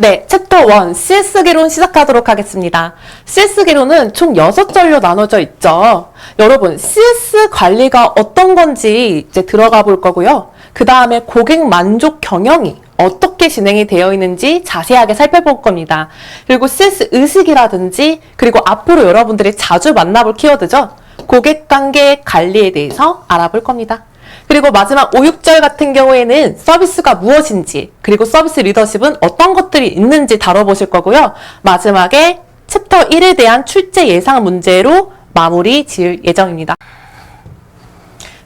네, 챕터 1 CS 개론 시작하도록 하겠습니다. CS 개론은 총 6절로 나눠져 있죠. 여러분, CS 관리가 어떤 건지 이제 들어가 볼 거고요. 그 다음에 고객 만족 경영이 어떻게 진행이 되어 있는지 자세하게 살펴볼 겁니다. 그리고 CS 의식이라든지 그리고 앞으로 여러분들이 자주 만나볼 키워드죠. 고객 관계 관리에 대해서 알아볼 겁니다. 그리고 마지막 5, 6절 같은 경우에는 서비스가 무엇인지 그리고 서비스 리더십은 어떤 것들이 있는지 다뤄보실 거고요. 마지막에 챕터 1에 대한 출제 예상 문제로 마무리 지을 예정입니다.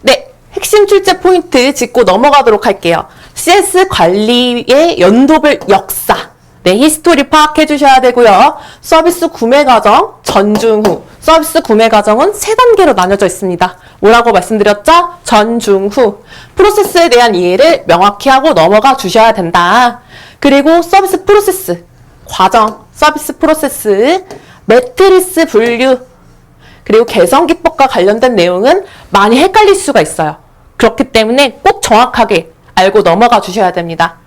네, 핵심 출제 포인트 짚고 넘어가도록 할게요. CS 관리의 연도별 역사, 네, 히스토리 파악해 주셔야 되고요. 서비스 구매 과정, 전, 중, 후. 서비스 구매 과정은 3단계로 나뉘어져 있습니다. 뭐라고 말씀드렸죠? 전, 중, 후. 프로세스에 대한 이해를 명확히 하고 넘어가 주셔야 된다. 그리고 서비스 프로세스, 과정, 서비스 프로세스, 매트리스 분류, 그리고 개선 기법과 관련된 내용은 많이 헷갈릴 수가 있어요. 그렇기 때문에 꼭 정확하게 알고 넘어가 주셔야 됩니다.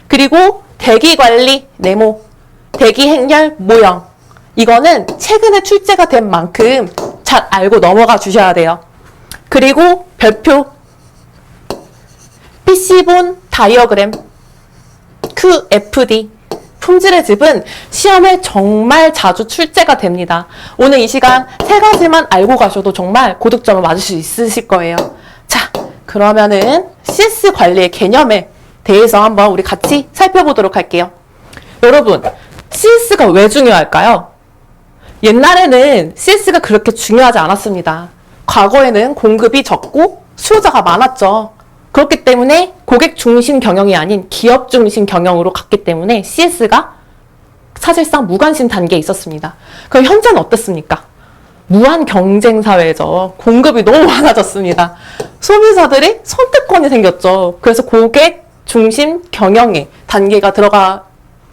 그리고 대기 관리, 네모, 대기 행렬, 모형. 이거는 최근에 출제가 된 만큼 잘 알고 넘어가 주셔야 돼요. 그리고 별표, PC본 다이어그램, QFD, 품질의 집은 시험에 정말 자주 출제가 됩니다. 오늘 이 시간 3가지만 알고 가셔도 정말 고득점을 맞을 수 있으실 거예요. 자, 그러면은 CS 관리의 개념에 대해서 한번 우리 같이 살펴보도록 할게요. 여러분, CS가 왜 중요할까요? 옛날에는 CS가 그렇게 중요하지 않았습니다. 과거에는 공급이 적고 수요자가 많았죠. 그렇기 때문에 고객 중심 경영이 아닌 기업 중심 경영으로 갔기 때문에 CS가 사실상 무관심 단계에 있었습니다. 그럼 현재는 어떻습니까? 무한 경쟁 사회죠. 공급이 너무 많아졌습니다. 소비자들이 선택권이 생겼죠. 그래서 고객 중심 경영의 단계가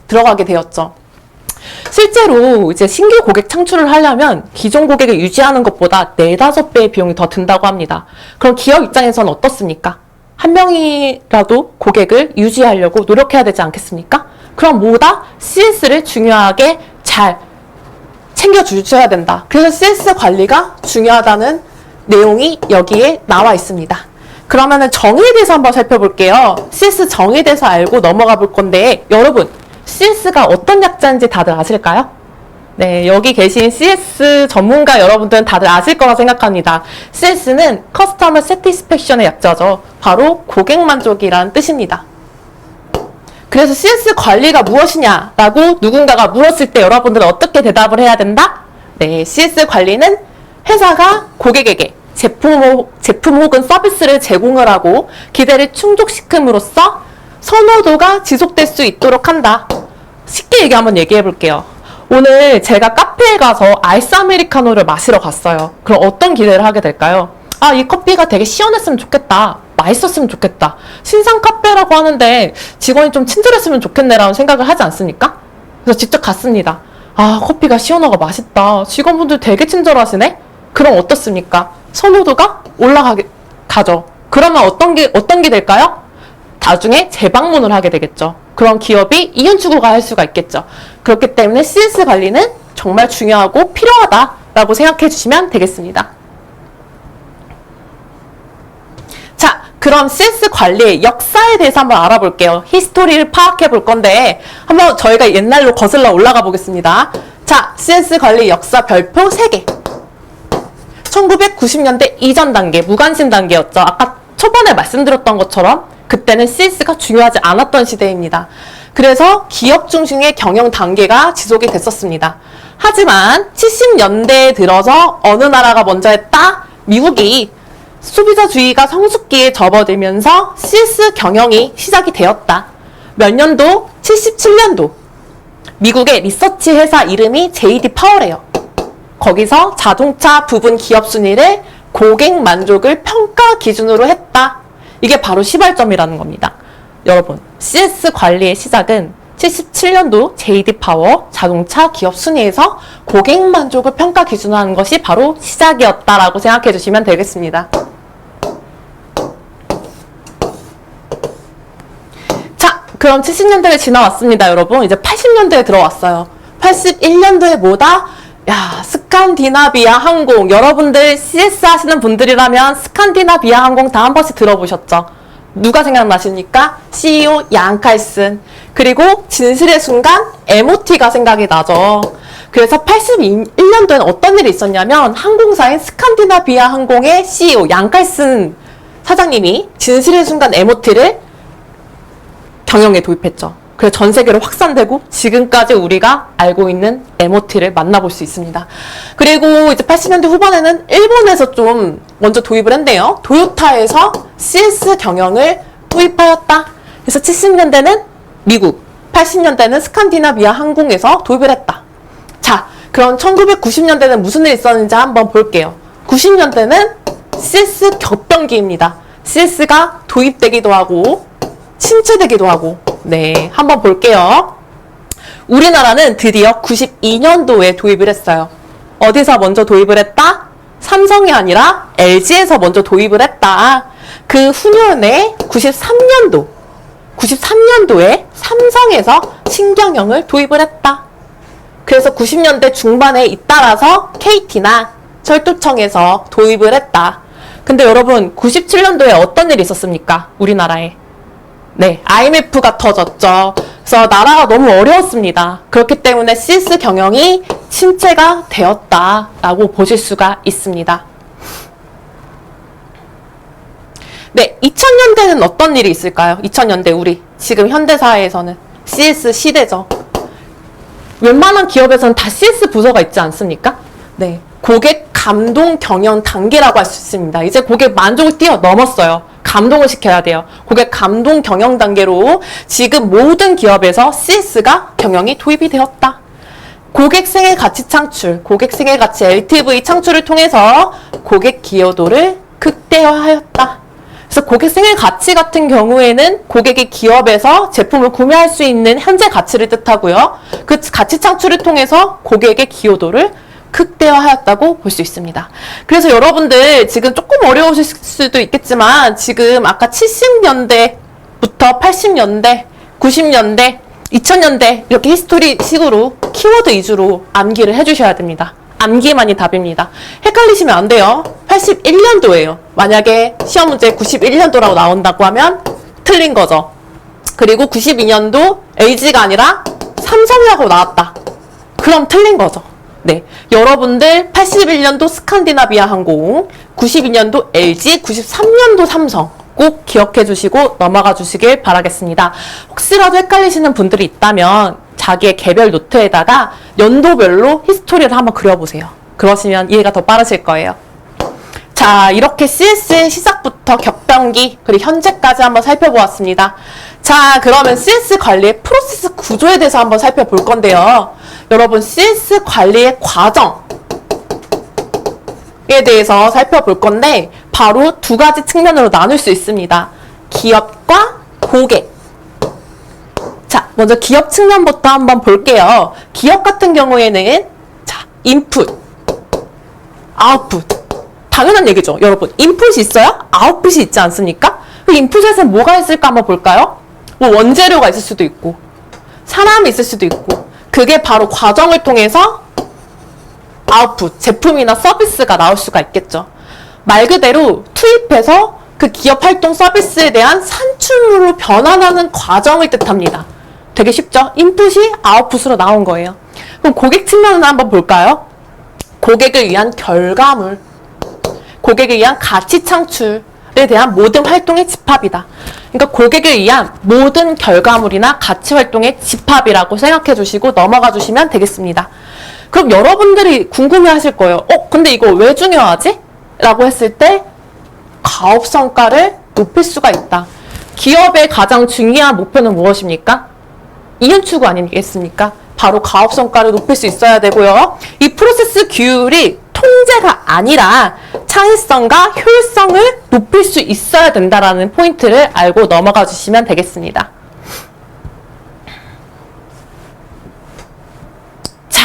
들어가게 되었죠. 실제로 이제 신규 고객 창출을 하려면 기존 고객을 유지하는 것보다 4, 5배의 비용이 더 든다고 합니다. 그럼 기업 입장에서는 어떻습니까? 한 명이라도 고객을 유지하려고 노력해야 되지 않겠습니까? 그럼 뭐다? CS를 중요하게 잘 챙겨주셔야 된다. 그래서 CS 관리가 중요하다는 내용이 여기에 나와 있습니다. 그러면은 정의에 대해서 한번 살펴볼게요. CS 정의에 대해서 알고 넘어가 볼 건데, 여러분, CS가 어떤 약자인지 다들 아실까요? 네, 여기 계신 CS 전문가 여러분들은 다들 아실 거라 생각합니다. CS는 Customer Satisfaction의 약자죠. 바로 고객 만족이라는 뜻입니다. 그래서 CS 관리가 무엇이냐라고 누군가가 물었을 때 여러분들은 어떻게 대답을 해야 된다? 네, CS 관리는 회사가 고객에게 제품 혹은 서비스를 제공을 하고 기대를 충족시킴으로써 선호도가 지속될 수 있도록 한다. 쉽게 한번 얘기해 볼게요. 오늘 제가 카페에 가서 아이스 아메리카노를 마시러 갔어요. 그럼 어떤 기대를 하게 될까요? 아, 이 커피가 되게 시원했으면 좋겠다. 맛있었으면 좋겠다. 신상 카페라고 하는데 직원이 좀 친절했으면 좋겠네라는 생각을 하지 않습니까? 그래서 직접 갔습니다. 아, 커피가 시원하고 맛있다. 직원분들 되게 친절하시네? 그럼 어떻습니까? 선호도가 가죠. 그러면 어떤 게 될까요? 나중에 재방문을 하게 되겠죠. 그럼 기업이 이윤 추구가 할 수가 있겠죠. 그렇기 때문에 CS 관리는 정말 중요하고 필요하다라고 생각해 주시면 되겠습니다. 자, 그럼 CS 관리의 역사에 대해서 한번 알아볼게요. 히스토리를 파악해 볼 건데 한번 저희가 옛날로 거슬러 올라가 보겠습니다. 자, CS 관리 역사 별표 3개. 1990년대 이전 단계, 무관심 단계였죠. 아까 초반에 말씀드렸던 것처럼 그때는 CS가 중요하지 않았던 시대입니다. 그래서 기업 중심의 경영 단계가 지속이 됐었습니다. 하지만 70년대에 들어서 어느 나라가 먼저 했다? 미국이 소비자주의가 성숙기에 접어들면서 CS 경영이 시작이 되었다. 몇 년도? 77년도. 미국의 리서치 회사 이름이 JD 파월이에요. 거기서 자동차 부분 기업 순위를 고객 만족을 평가 기준으로 했다. 이게 바로 시발점이라는 겁니다. 여러분, CS 관리의 시작은 77년도 JD 파워 자동차 기업 순위에서 고객 만족을 평가 기준으로 하는 것이 바로 시작이었다라고 생각해 주시면 되겠습니다. 자, 그럼 70년대를 지나왔습니다, 여러분. 이제 80년대에 들어왔어요. 81년도에 뭐다? 야, 스칸디나비아 항공. 여러분들 CS 하시는 분들이라면 스칸디나비아 항공 다 한 번씩 들어보셨죠? 누가 생각나십니까? CEO 양 칼슨. 그리고 진실의 순간 MOT가 생각이 나죠. 그래서 81년도에는 어떤 일이 있었냐면 항공사인 스칸디나비아 항공의 CEO 양 칼슨 사장님이 진실의 순간 MOT를 경영에 도입했죠. 그래서 전 세계로 확산되고 지금까지 우리가 알고 있는 MOT를 만나볼 수 있습니다. 그리고 이제 80년대 후반에는 일본에서 좀 먼저 도입을 했네요. 도요타에서 CS 경영을 도입하였다. 그래서 70년대는 미국, 80년대는 스칸디나비아 항공에서 도입을 했다. 자, 그럼 1990년대는 무슨 일이 있었는지 한번 볼게요. 90년대는 CS 격변기입니다. CS가 도입되기도 하고 침체되기도 하고, 네, 한번 볼게요. 우리나라는 드디어 92년도에 도입을 했어요. 어디서 먼저 도입을 했다? 삼성이 아니라 LG에서 먼저 도입을 했다. 그 후년에 93년도에 삼성에서 신경영을 도입을 했다. 그래서 90년대 중반에 잇따라서 KT나 철도청에서 도입을 했다. 근데 여러분, 97년도에 어떤 일이 있었습니까? 우리나라에. 네, IMF가 터졌죠. 그래서 나라가 너무 어려웠습니다. 그렇기 때문에 CS 경영이 침체가 되었다라고 보실 수가 있습니다. 네, 2000년대는 어떤 일이 있을까요? 2000년대 우리 지금 현대사회에서는 CS 시대죠. 웬만한 기업에서는 다 CS 부서가 있지 않습니까? 네, 고객 감동 경영 단계라고 할 수 있습니다. 이제 고객 만족을 뛰어넘었어요. 감동을 시켜야 돼요. 고객 감동 경영 단계로 지금 모든 기업에서 CS가 경영이 도입이 되었다. 고객 생애 가치 창출, 고객 생애 가치 LTV 창출을 통해서 고객 기여도를 극대화하였다. 그래서 고객 생애 가치 같은 경우에는 고객이 기업에서 제품을 구매할 수 있는 현재 가치를 뜻하고요. 그 가치 창출을 통해서 고객의 기여도를 극대화하였다고 볼 수 있습니다. 그래서 여러분들 지금 조금 어려우실 수도 있겠지만 지금 아까 70년대부터 80년대, 90년대, 2000년대 이렇게 히스토리 식으로 키워드 위주로 암기를 해주셔야 됩니다. 암기만이 답입니다. 헷갈리시면 안 돼요. 81년도예요. 만약에 시험 문제 91년도라고 나온다고 하면 틀린 거죠. 그리고 92년도 LG가 아니라 삼성이라고 나왔다. 그럼 틀린 거죠. 네, 여러분들 81년도 스칸디나비아 항공, 92년도 LG, 93년도 삼성 꼭 기억해 주시고 넘어가 주시길 바라겠습니다. 혹시라도 헷갈리시는 분들이 있다면 자기의 개별 노트에다가 연도별로 히스토리를 한번 그려보세요. 그러시면 이해가 더 빠르실 거예요. 자, 이렇게 CS의 시작부터 격변기 그리고 현재까지 한번 살펴보았습니다. 자, 그러면 CS 관리의 프로세스 구조에 대해서 한번 살펴볼 건데요. 여러분, CS 관리의 과정에 대해서 살펴볼 건데 바로 두 가지 측면으로 나눌 수 있습니다. 기업과 고객. 자, 먼저 기업 측면부터 한번 볼게요. 기업 같은 경우에는 자, 인풋, 아웃풋. 당연한 얘기죠. 여러분, 인풋이 있어야 아웃풋이 있지 않습니까? 그 인풋에서 뭐가 있을까 한번 볼까요? 뭐 원재료가 있을 수도 있고 사람이 있을 수도 있고 그게 바로 과정을 통해서 아웃풋, 제품이나 서비스가 나올 수가 있겠죠. 말 그대로 투입해서 그 기업 활동 서비스에 대한 산출물로 변환하는 과정을 뜻합니다. 되게 쉽죠? 인풋이 아웃풋으로 나온 거예요. 그럼 고객 측면을 한번 볼까요? 고객을 위한 결과물, 고객을 위한 가치 창출에 대한 모든 활동의 집합이다. 그러니까 고객을 위한 모든 결과물이나 가치 활동의 집합이라고 생각해 주시고 넘어가 주시면 되겠습니다. 그럼 여러분들이 궁금해 하실 거예요. 근데 이거 왜 중요하지? 라고 했을 때 가업 성과를 높일 수가 있다. 기업의 가장 중요한 목표는 무엇입니까? 이윤 추구 아니겠습니까? 바로 가업 성과를 높일 수 있어야 되고요. 이 프로세스 규율이 통제가 아니라 창의성과 효율성을 높일 수 있어야 된다라는 포인트를 알고 넘어가 주시면 되겠습니다. 자,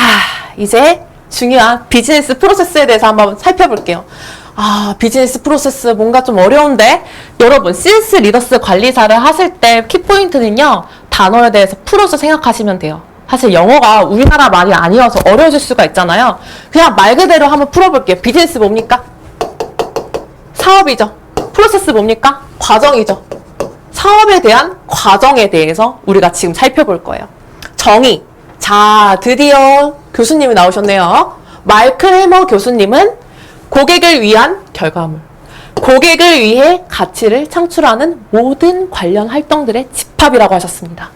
이제 중요한 비즈니스 프로세스에 대해서 한번 살펴볼게요. 비즈니스 프로세스 뭔가 좀 어려운데 여러분 CS 리더스 관리사를 하실 때 키포인트는요. 단어에 대해서 풀어서 생각하시면 돼요. 사실 영어가 우리나라 말이 아니어서 어려워질 수가 있잖아요. 그냥 말 그대로 한번 풀어볼게요. 비즈니스 뭡니까? 사업이죠. 프로세스 뭡니까? 과정이죠. 사업에 대한 과정에 대해서 우리가 지금 살펴볼 거예요. 정의. 자, 드디어 교수님이 나오셨네요. 마이클 해머 교수님은 고객을 위한 결과물, 고객을 위해 가치를 창출하는 모든 관련 활동들의 집합이라고 하셨습니다.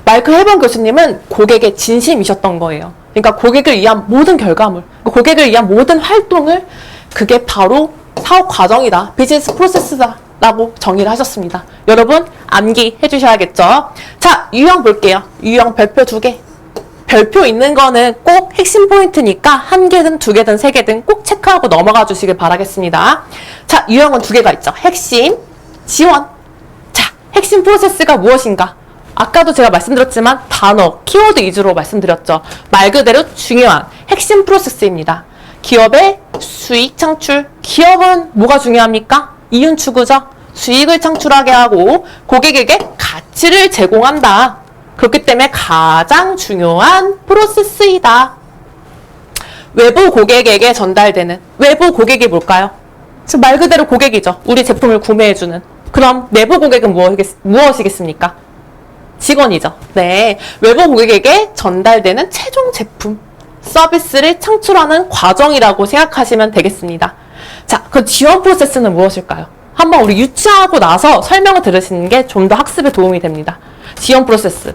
마이클 해머 교수님은 고객의 진심이셨던 거예요. 그러니까 고객을 위한 모든 결과물, 고객을 위한 모든 활동을 그게 바로 사업 과정이다. 비즈니스 프로세스다. 라고 정의를 하셨습니다. 여러분 암기해 주셔야겠죠? 자, 유형 볼게요. 유형 별표 2개. 별표 있는 거는 꼭 핵심 포인트니까 1개든 2개든 3개든 꼭 체크하고 넘어가 주시길 바라겠습니다. 자, 유형은 2개가 있죠. 핵심, 지원. 자, 핵심 프로세스가 무엇인가? 아까도 제가 말씀드렸지만 단어, 키워드 위주로 말씀드렸죠. 말 그대로 중요한 핵심 프로세스입니다. 기업의 수익 창출. 기업은 뭐가 중요합니까? 이윤 추구죠. 수익을 창출하게 하고 고객에게 가치를 제공한다. 그렇기 때문에 가장 중요한 프로세스이다. 외부 고객에게 전달되는 외부 고객이 뭘까요? 지금 말 그대로 고객이죠. 우리 제품을 구매해주는. 그럼 내부 고객은 무엇이겠습니까? 직원이죠. 네, 외부 고객에게 전달되는 최종 제품, 서비스를 창출하는 과정이라고 생각하시면 되겠습니다. 자, 그 지원 프로세스는 무엇일까요? 한번 우리 유치하고 나서 설명을 들으시는 게 좀 더 학습에 도움이 됩니다. 지원 프로세스.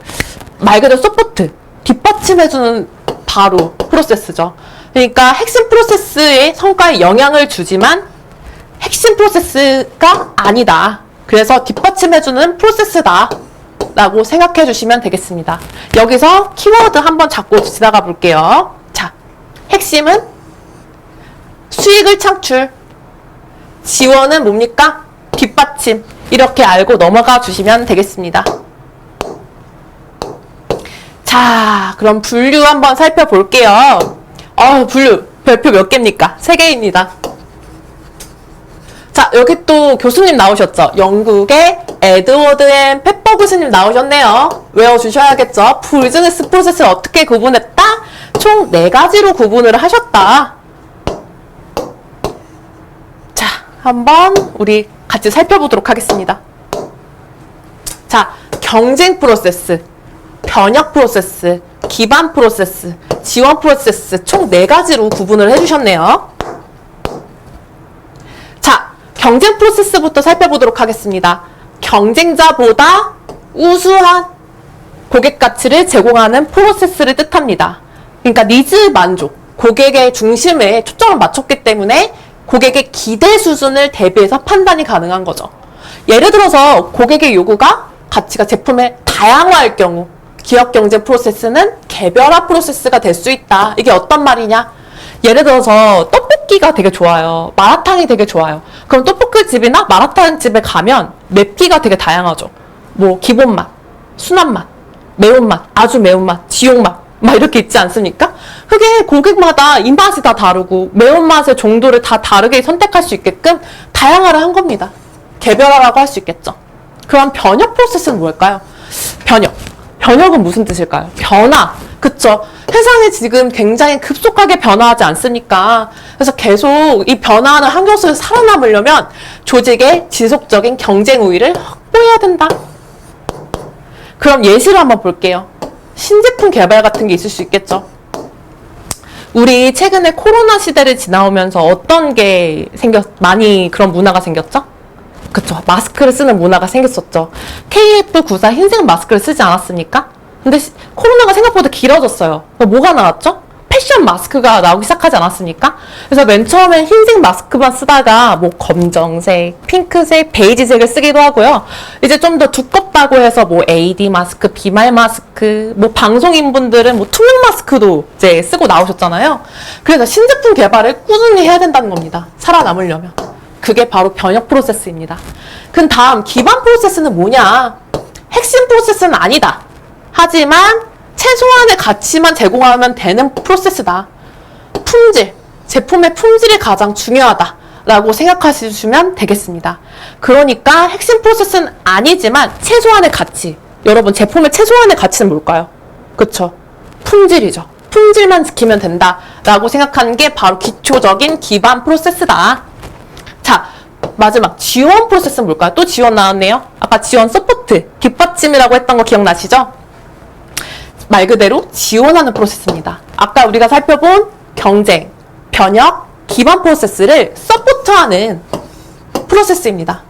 말 그대로 서포트, 뒷받침해주는 바로 프로세스죠. 그러니까 핵심 프로세스의 성과에 영향을 주지만 핵심 프로세스가 아니다. 그래서 뒷받침해주는 프로세스다. 라고 생각해 주시면 되겠습니다. 여기서 키워드 한번 잡고 지나가 볼게요. 자, 핵심은 수익을 창출, 지원은 뭡니까? 뒷받침. 이렇게 알고 넘어가 주시면 되겠습니다. 자, 그럼 분류 한번 살펴볼게요. 분류 별표 몇 개입니까? 3개입니다. 자, 여기 또 교수님 나오셨죠? 영국의 에드워드 앤 페퍼 교수님 나오셨네요. 외워주셔야겠죠? 비즈니스 프로세스를 어떻게 구분했다? 총 4가지로 구분을 하셨다. 자, 한번 우리 같이 살펴보도록 하겠습니다. 자, 경쟁 프로세스, 변혁 프로세스, 기반 프로세스, 지원 프로세스 총 4가지로 구분을 해주셨네요. 자, 경쟁 프로세스부터 살펴보도록 하겠습니다. 경쟁자보다 우수한 고객 가치를 제공하는 프로세스를 뜻합니다. 그러니까 니즈 만족, 고객의 중심에 초점을 맞췄기 때문에 고객의 기대 수준을 대비해서 판단이 가능한 거죠. 예를 들어서 고객의 요구가 가치가 제품의 다양화일 경우 기업 경쟁 프로세스는 개별화 프로세스가 될 수 있다. 이게 어떤 말이냐? 예를 들어서 떡볶이가 되게 좋아요. 마라탕이 되게 좋아요. 그럼 떡볶이 집이나 마라탕 집에 가면 맵기가 되게 다양하죠. 뭐 기본 맛, 순한 맛, 매운맛, 아주 매운맛, 지옥맛 막 이렇게 있지 않습니까? 그게 고객마다 입맛이 다 다르고 매운맛의 정도를 다 다르게 선택할 수 있게끔 다양화를 한 겁니다. 개별화라고 할 수 있겠죠. 그럼 변혁 프로세스는 뭘까요? 변혁은 무슨 뜻일까요? 변화. 그쵸? 세상이 지금 굉장히 급속하게 변화하지 않습니까? 그래서 계속 이 변화하는 환경 속에서 살아남으려면 조직의 지속적인 경쟁 우위를 확보해야 된다. 그럼 예시를 한번 볼게요. 신제품 개발 같은 게 있을 수 있겠죠. 우리 최근에 코로나 시대를 지나오면서 어떤 게 많이 그런 문화가 생겼죠? 그쵸. 마스크를 쓰는 문화가 생겼었죠. KF94 흰색 마스크를 쓰지 않았습니까? 근데 코로나가 생각보다 길어졌어요. 뭐가 나왔죠? 패션 마스크가 나오기 시작하지 않았습니까? 그래서 맨 처음엔 흰색 마스크만 쓰다가 뭐 검정색, 핑크색, 베이지색을 쓰기도 하고요. 이제 좀 더 두껍다고 해서 뭐 AD 마스크, 비말 마스크, 뭐 방송인분들은 뭐 투명 마스크도 이제 쓰고 나오셨잖아요. 그래서 신제품 개발을 꾸준히 해야 된다는 겁니다. 살아남으려면. 그게 바로 변혁 프로세스입니다. 그럼 다음 기반 프로세스는 뭐냐? 핵심 프로세스는 아니다. 하지만 최소한의 가치만 제공하면 되는 프로세스다. 품질, 제품의 품질이 가장 중요하다 라고 생각하시면 되겠습니다. 그러니까 핵심 프로세스는 아니지만 최소한의 가치, 여러분, 제품의 최소한의 가치는 뭘까요? 그쵸? 품질이죠. 품질만 지키면 된다라고 생각하는 게 바로 기초적인 기반 프로세스다. 자, 마지막 지원 프로세스는 뭘까요? 또 지원 나왔네요. 아까 지원 서포트, 뒷받침이라고 했던 거 기억나시죠? 말 그대로 지원하는 프로세스입니다. 아까 우리가 살펴본 경쟁, 변혁, 기반 프로세스를 서포트하는 프로세스입니다.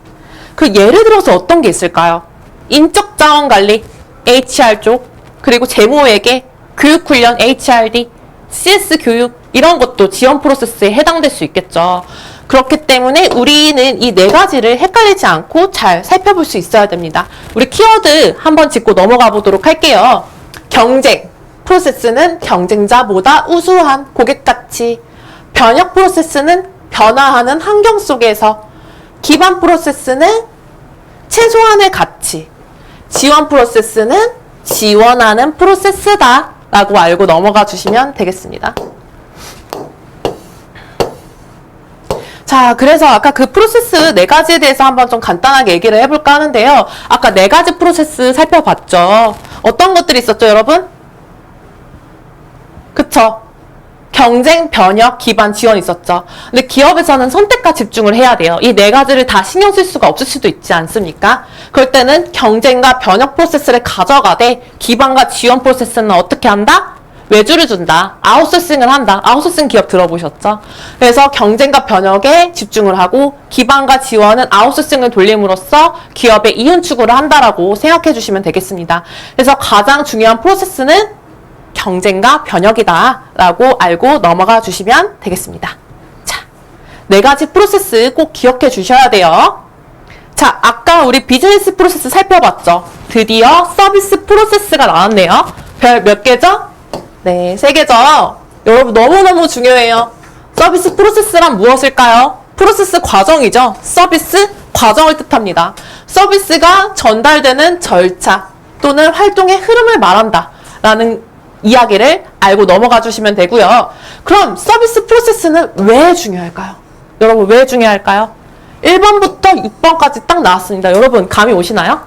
그 예를 들어서 어떤 게 있을까요? 인적 자원 관리, HR 쪽, 그리고 재무회계, 교육 훈련, HRD, CS 교육 이런 것도 지원 프로세스에 해당될 수 있겠죠. 그렇기 때문에 우리는 이 네 가지를 헷갈리지 않고 잘 살펴볼 수 있어야 됩니다. 우리 키워드 한번 짚고 넘어가 보도록 할게요. 경쟁 프로세스는 경쟁자보다 우수한 고객 가치, 변혁 프로세스는 변화하는 환경 속에서, 기반 프로세스는 최소한의 가치, 지원 프로세스는 지원하는 프로세스다 라고 알고 넘어가 주시면 되겠습니다. 자, 그래서 아까 그 프로세스 네 가지에 대해서 한번 좀 간단하게 얘기를 해볼까 하는데요. 아까 네 가지 프로세스 살펴봤죠. 어떤 것들이 있었죠, 여러분? 그쵸? 경쟁, 변혁, 기반, 지원 있었죠. 근데 기업에서는 선택과 집중을 해야 돼요. 이 네 가지를 다 신경 쓸 수가 없을 수도 있지 않습니까? 그럴 때는 경쟁과 변혁 프로세스를 가져가되 기반과 지원 프로세스는 어떻게 한다? 외주를 준다. 아웃소싱을 한다. 아웃소싱 기업 들어보셨죠? 그래서 경쟁과 변혁에 집중을 하고 기반과 지원은 아웃소싱을 돌림으로써 기업의 이윤 추구를 한다라고 생각해 주시면 되겠습니다. 그래서 가장 중요한 프로세스는 경쟁과 변혁이다 라고 알고 넘어가 주시면 되겠습니다. 자, 네 가지 프로세스 꼭 기억해 주셔야 돼요. 자, 아까 우리 비즈니스 프로세스 살펴봤죠? 드디어 서비스 프로세스가 나왔네요. 별 몇 개죠? 네, 3개죠. 여러분 너무너무 중요해요. 서비스 프로세스란 무엇일까요? 프로세스 과정이죠. 서비스 과정을 뜻합니다. 서비스가 전달되는 절차 또는 활동의 흐름을 말한다 라는 이야기를 알고 넘어가 주시면 되고요. 그럼 서비스 프로세스는 왜 중요할까요? 여러분 왜 중요할까요? 1번부터 6번까지 딱 나왔습니다. 여러분 감이 오시나요?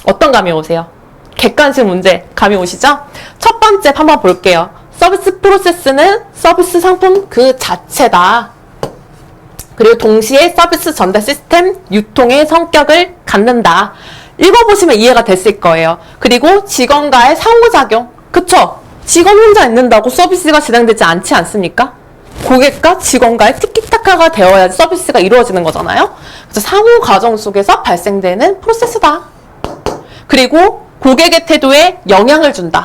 어떤 감이 오세요? 객관식 문제 감이 오시죠? 첫 번째 한번 볼게요. 서비스 프로세스는 서비스 상품 그 자체다. 그리고 동시에 서비스 전달 시스템 유통의 성격을 갖는다. 읽어보시면 이해가 됐을 거예요. 그리고 직원과의 상호작용. 그쵸? 직원 혼자 있는다고 서비스가 진행되지 않지 않습니까? 고객과 직원과의 티키타카가 되어야지 서비스가 이루어지는 거잖아요. 그래서 상호 과정 속에서 발생되는 프로세스다. 그리고 고객의 태도에 영향을 준다.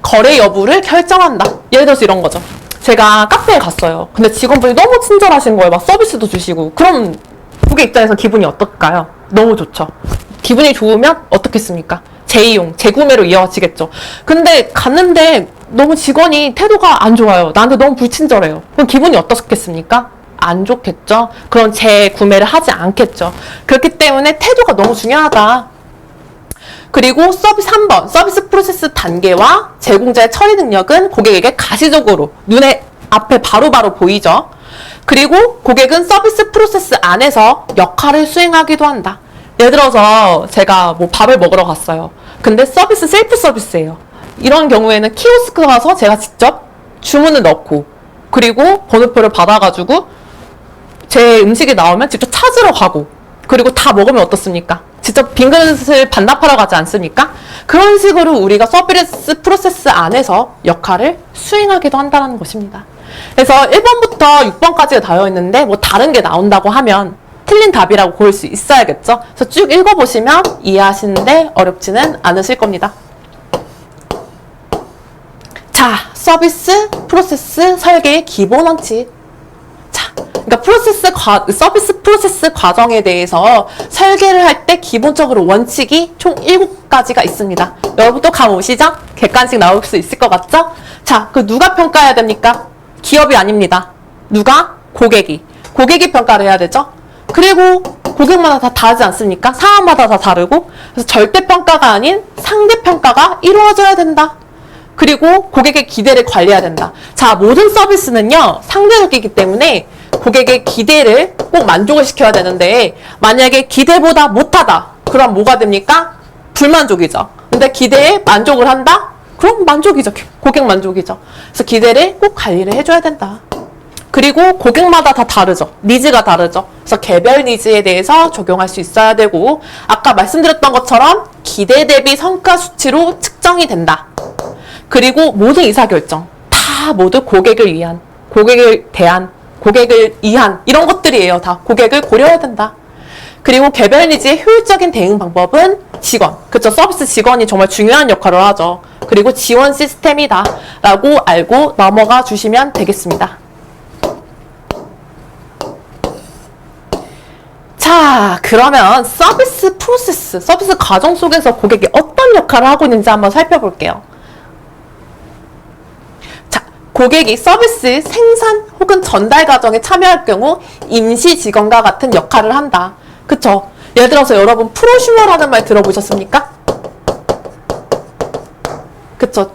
거래 여부를 결정한다. 예를 들어서 이런 거죠. 제가 카페에 갔어요. 근데 직원분이 너무 친절하신 거예요. 막 서비스도 주시고. 그럼 고객 입장에서 기분이 어떨까요? 너무 좋죠. 기분이 좋으면 어떻겠습니까? 재이용, 재구매로 이어지겠죠. 근데 갔는데 너무 직원이 태도가 안 좋아요. 나한테 너무 불친절해요. 그럼 기분이 어떻겠습니까? 안 좋겠죠. 그럼 재구매를 하지 않겠죠. 그렇기 때문에 태도가 너무 중요하다. 그리고 서비스 3번, 서비스 프로세스 단계와 제공자의 처리 능력은 고객에게 가시적으로 눈에 앞에 바로바로 보이죠. 그리고 고객은 서비스 프로세스 안에서 역할을 수행하기도 한다. 예를 들어서 제가 뭐 밥을 먹으러 갔어요. 근데 서비스 셀프 서비스예요. 이런 경우에는 키오스크 가서 제가 직접 주문을 넣고 그리고 번호표를 받아가지고 제 음식이 나오면 직접 찾으러 가고 그리고 다 먹으면 어떻습니까? 직접 빈 그릇을 반납하러 가지 않습니까? 그런 식으로 우리가 서비스 프로세스 안에서 역할을 수행하기도 한다는 것입니다. 그래서 1번부터 6번까지가 되어 있는데 뭐 다른 게 나온다고 하면 틀린 답이라고 고를 수 있어야겠죠. 그래서 쭉 읽어보시면 이해하시는데 어렵지는 않으실 겁니다. 자, 서비스 프로세스 설계의 기본 원칙. 자, 그러니까 서비스 프로세스 과정에 대해서 설계를 할 때 기본적으로 원칙이 총 7가지가 있습니다. 여러분 또 감 오시죠? 객관식 나올 수 있을 것 같죠? 자, 그 누가 평가해야 됩니까? 기업이 아닙니다. 누가? 고객이. 고객이 평가를 해야 되죠? 그리고 고객마다 다 다르지 않습니까? 상황마다 다 다르고 그래서 절대평가가 아닌 상대평가가 이루어져야 된다. 그리고 고객의 기대를 관리해야 된다. 자, 모든 서비스는요 상대적이기 때문에 고객의 기대를 꼭 만족을 시켜야 되는데 만약에 기대보다 못하다. 그럼 뭐가 됩니까? 불만족이죠. 근데 기대에 만족을 한다? 그럼 만족이죠. 고객 만족이죠. 그래서 기대를 꼭 관리를 해줘야 된다. 그리고 고객마다 다 다르죠. 니즈가 다르죠. 그래서 개별 니즈에 대해서 적용할 수 있어야 되고, 아까 말씀드렸던 것처럼 기대 대비 성과 수치로 측정이 된다. 그리고 모든 의사결정 다 모두 고객을 위한, 고객을 대한, 고객을 위한 이런 것들이에요. 다 고객을 고려해야 된다. 그리고 개별 니즈의 효율적인 대응 방법은 직원, 그쵸? 서비스 직원이 정말 중요한 역할을 하죠. 그리고 지원 시스템이다 라고 알고 넘어가 주시면 되겠습니다. 자, 그러면 서비스 프로세스, 서비스 과정 속에서 고객이 어떤 역할을 하고 있는지 한번 살펴볼게요. 자, 고객이 서비스 생산 혹은 전달 과정에 참여할 경우 임시 직원과 같은 역할을 한다. 그쵸? 예를 들어서 여러분 프로슈머라는 말 들어보셨습니까? 그쵸?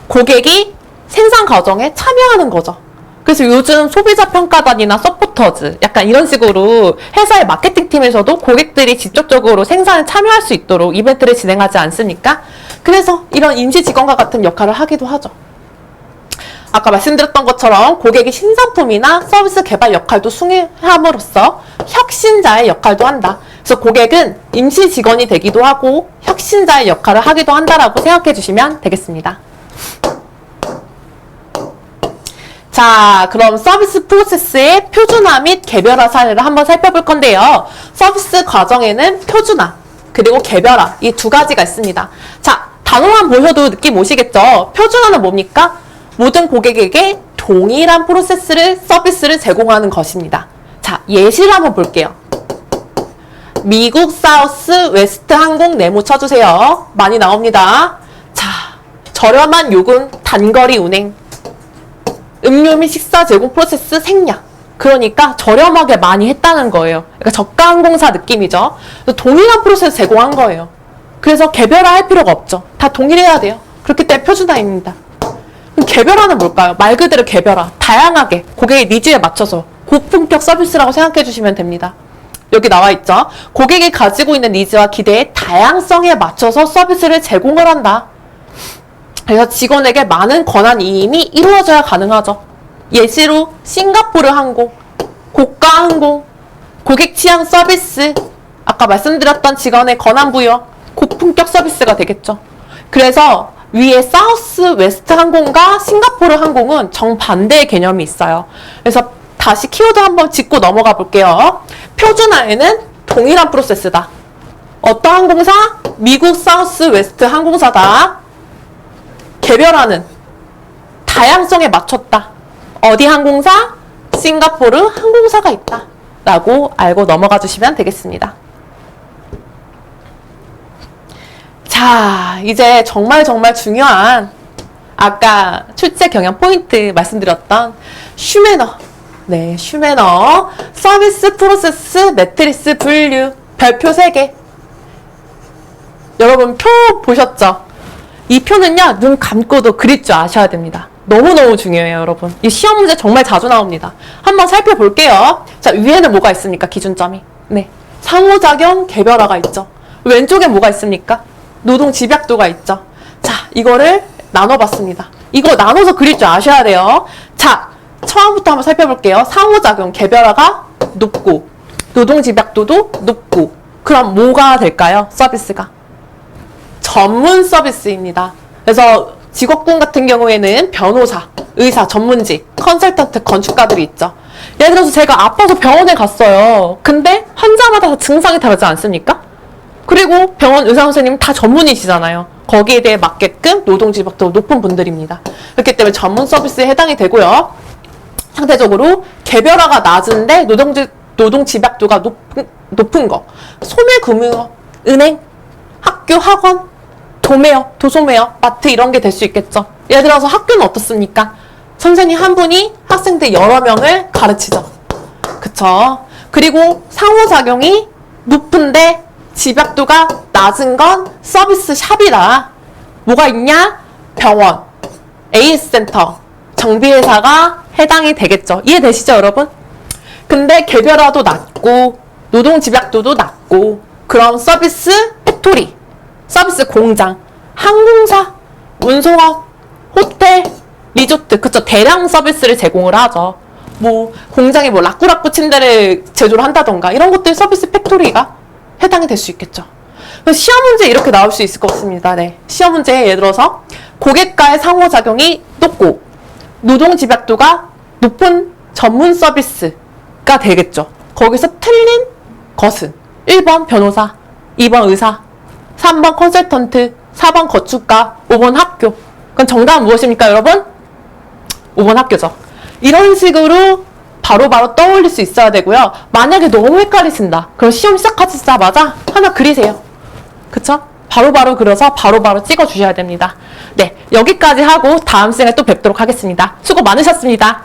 고객이 생산 과정에 참여하는 거죠. 그래서 요즘 소비자 평가단이나 서포터즈 약간 이런 식으로 회사의 마케팅팀에서도 고객들이 직접적으로 생산에 참여할 수 있도록 이벤트를 진행하지 않습니까? 그래서 이런 임시 직원과 같은 역할을 하기도 하죠. 아까 말씀드렸던 것처럼 고객이 신상품이나 서비스 개발 역할도 수행함으로써 혁신자의 역할도 한다. 그래서 고객은 임시 직원이 되기도 하고 혁신자의 역할을 하기도 한다라고 생각해 주시면 되겠습니다. 자, 그럼 서비스 프로세스의 표준화 및 개별화 사례를 한번 살펴볼 건데요. 서비스 과정에는 표준화, 그리고 개별화 이 두 가지가 있습니다. 자, 단어만 보셔도 느낌 오시겠죠? 표준화는 뭡니까? 모든 고객에게 동일한 프로세스를, 서비스를 제공하는 것입니다. 자, 예시를 한번 볼게요. 미국 사우스 웨스트 항공 네모 쳐주세요. 많이 나옵니다. 자, 저렴한 요금, 단거리 운행, 음료 및 식사 제공 프로세스 생략. 그러니까 저렴하게 많이 했다는 거예요. 그러니까 저가 항공사 느낌이죠. 동일한 프로세스 제공한 거예요. 그래서 개별화할 필요가 없죠. 다 동일해야 돼요. 그렇기 때문에 표준화입니다. 그럼 개별화는 뭘까요? 말 그대로 개별화. 다양하게 고객의 니즈에 맞춰서 고품격 서비스라고 생각해 주시면 됩니다. 여기 나와 있죠. 고객이 가지고 있는 니즈와 기대의 다양성에 맞춰서 서비스를 제공을 한다. 그래서 직원에게 많은 권한 이임이 이루어져야 가능하죠. 예시로 싱가포르 항공, 고가 항공, 고객 취향 서비스, 아까 말씀드렸던 직원의 권한 부여, 고품격 서비스가 되겠죠. 그래서 위에 사우스 웨스트 항공과 싱가포르 항공은 정반대의 개념이 있어요. 그래서 다시 키워드 한번 짚고 넘어가 볼게요. 표준화에는 동일한 프로세스다. 어떤 항공사? 미국 사우스 웨스트 항공사다. 개별화는 다양성에 맞췄다. 어디 항공사? 싱가포르 항공사가 있다. 라고 알고 넘어가 주시면 되겠습니다. 자, 이제 정말 중요한 아까 출제 경영 포인트 말씀드렸던 슈매너. 네, 슈매너. 서비스 프로세스 매트리스 분류. 별표 3개. 여러분 표 보셨죠? 이 표는요, 눈 감고도 그릴 줄 아셔야 됩니다. 너무너무 중요해요, 여러분. 이 시험 문제 정말 자주 나옵니다. 한번 살펴볼게요. 자, 위에는 뭐가 있습니까? 기준점이. 네. 상호작용, 개별화가 있죠. 왼쪽에 뭐가 있습니까? 노동 집약도가 있죠. 자, 이거를 나눠봤습니다. 이거 나눠서 그릴 줄 아셔야 돼요. 자, 처음부터 한번 살펴볼게요. 상호작용, 개별화가 높고, 노동 집약도도 높고, 그럼 뭐가 될까요? 서비스가. 전문 서비스입니다. 그래서 직업군 같은 경우에는 변호사, 의사, 전문직, 컨설턴트, 건축가들이 있죠. 예를 들어서 제가 아파서 병원에 갔어요. 근데 환자마다 다 증상이 다르지 않습니까? 그리고 병원 의사 선생님 다 전문이시잖아요. 거기에 대해 맞게끔 노동 집약도 높은 분들입니다. 그렇기 때문에 전문 서비스에 해당이 되고요. 상대적으로 개별화가 낮은데 노동 집약도가 높은 거. 소매금융업, 은행, 학교, 학원, 도매업, 도소매업, 마트 이런 게 될 수 있겠죠. 예를 들어서 학교는 어떻습니까? 선생님 한 분이 학생들 여러 명을 가르치죠. 그쵸? 그리고 상호작용이 높은데 집약도가 낮은 건 서비스 샵이다. 뭐가 있냐? 병원, AS센터, 정비회사가 해당이 되겠죠. 이해되시죠, 여러분? 근데 개별화도 낮고 노동 집약도도 낮고 그럼 서비스 팩토리, 서비스 공장, 항공사, 운송업, 호텔, 리조트, 그쵸? 대량 서비스를 제공을 하죠. 뭐 공장에 뭐 라꾸라꾸 침대를 제조를 한다던가 이런 것들 서비스 팩토리가 해당이 될 수 있겠죠. 시험 문제 이렇게 나올 수 있을 것 같습니다. 네. 시험 문제 예를 들어서 고객과의 상호작용이 높고 노동 집약도가 높은 전문 서비스가 되겠죠. 거기서 틀린 것은 1번 변호사, 2번 의사, 3번 컨설턴트, 4번 건축가, 5번 학교. 그럼 정답은 무엇입니까, 여러분? 5번 학교죠. 이런 식으로 바로바로 떠올릴 수 있어야 되고요. 만약에 너무 헷갈리신다. 그럼 시험 시작하자마자 하나 그리세요. 그쵸? 바로바로 그려서 바로바로 찍어주셔야 됩니다. 네, 여기까지 하고 다음 시간에 또 뵙도록 하겠습니다. 수고 많으셨습니다.